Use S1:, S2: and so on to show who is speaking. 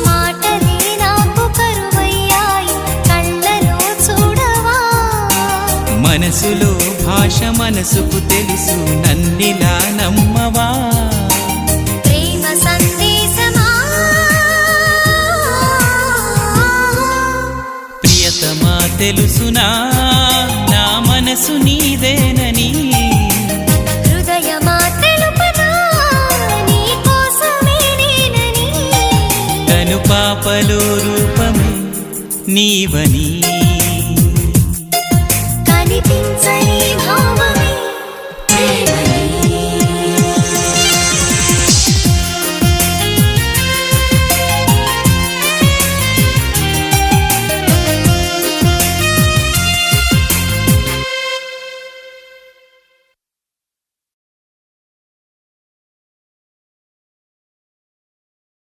S1: మాటలే నాకు కరువయ్యాయి కళ్ళలో చూడవా
S2: మనసులో భాష మనసుకు తెలుసు నన్నిలా నమ్మవా
S1: ప్రేమ సందేశమా
S2: ప్రియతమా తెలుసునా నా మనసు నీదేనని
S1: హృదయమా తెలుపనా నీ కోసమే నేనని
S2: కను పాపలో రూపమే నీవని
S1: కనిపించని